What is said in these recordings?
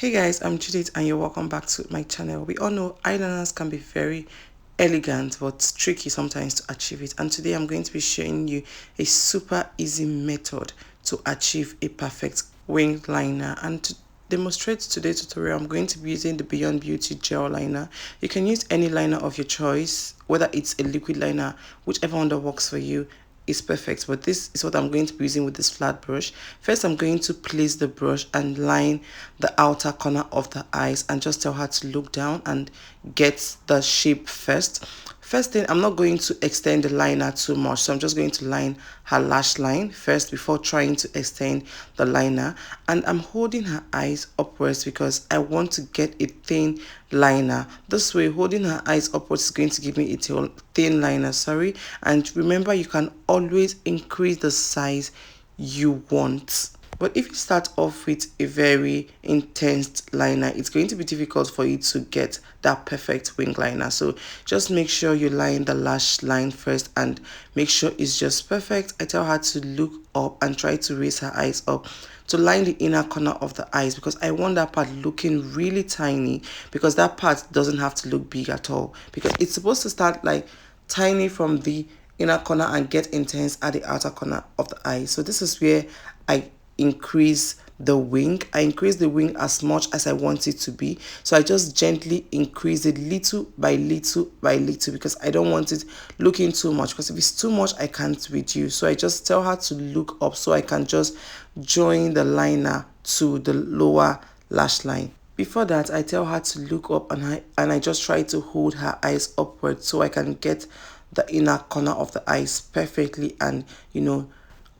Hey guys, I'm Judith and you're welcome back to my channel. We all know eyeliners can be very elegant but tricky sometimes to achieve it, and today I'm going to be showing you a super easy method to achieve a perfect winged liner. And to demonstrate today's tutorial, I'm going to be using the Beyond Beauty gel liner. You can use any liner of your choice, whether it's a liquid liner, whichever one that works for you is perfect, but this is what I'm going to be using with this flat brush. First, I'm going to place the brush and line the outer corner of the eyes and just tell her to look down and get the shape first. First thing, I'm not going to extend the liner too much, so I'm just going to line her lash line first before trying to extend the liner. And I'm holding her eyes upwards because I want to get a thin liner. This way, holding her eyes upwards is going to give me a thin liner, and remember, you can always increase the size you want. But if you start off with a very intense liner, it's going to be difficult for you to get that perfect wing liner. So just make sure you line the lash line first and make sure it's just perfect. I tell her to look up and try to raise her eyes up to line the inner corner of the eyes, because I want that part looking really tiny, because that part doesn't have to look big at all, because it's supposed to start like tiny from the inner corner and get intense at the outer corner of the eye. So this is where I increase the wing. I increase the wing as much as I want it to be, so I just gently increase it little by little by little, because I don't want it looking too much, because if it's too much I can't reduce. So I just tell her to look up so I can just join the liner to the lower lash line. Before that, I tell her to look up and I just try to hold her eyes upward so I can get the inner corner of the eyes perfectly and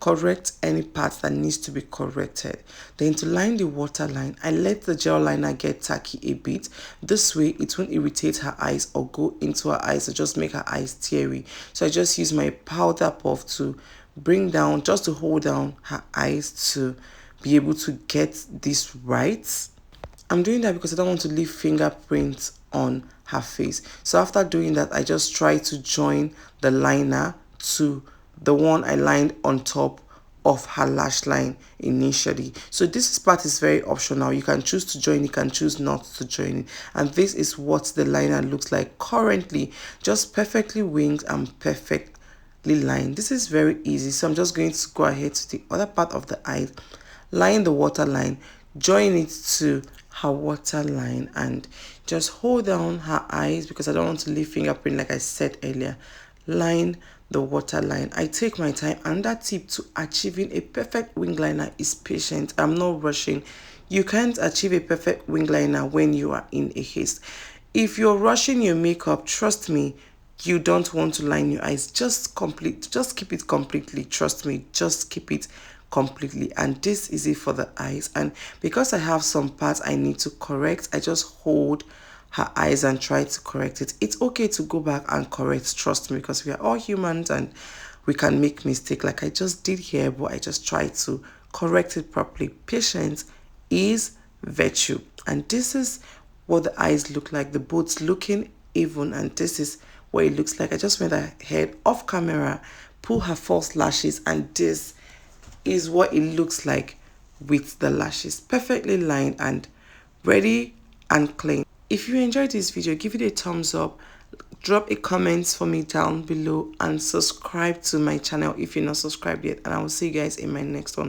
correct any part that needs to be corrected. Then to line the waterline, I let the gel liner get tacky a bit. This way it won't irritate her eyes or go into her eyes or just make her eyes teary. So I just use my powder puff to bring down, just to hold down her eyes to be able to get this right. I'm doing that because I don't want to leave fingerprints on her face. So after doing that, I just try to join the liner to the one I lined on top of her lash line initially. So this part is very optional. You can choose to join, you can choose not to join it. And this is what the liner looks like currently, just perfectly winged and perfectly lined. This is very easy. So I'm just going to go ahead to the other part of the eye, line the waterline, join it to her waterline, and just hold down her eyes because I don't want to leave fingerprint like I said earlier. Line the waterline. I take my time, and that tip to achieving a perfect wing liner is patience. I'm not rushing. You can't achieve a perfect wing liner when you are in a haste. If you're rushing your makeup, trust me, you don't want to line your eyes. Just keep it completely. Trust me, just keep it completely. And this is it for the eyes. And because I have some parts I need to correct, I just hold her eyes and try to correct it. It's okay to go back and correct, trust me, because we are all humans and we can make mistakes like I just did here, but I just try to correct it properly. Patience is virtue. And this is what the eyes look like, the both looking even, and this is what it looks like. I just went ahead off camera, pull her false lashes, and this is what it looks like with the lashes perfectly lined and ready and clean. If you enjoyed this video, give it a thumbs up, drop a comment for me down below, and subscribe to my channel if you're not subscribed yet. And I will see you guys in my next one.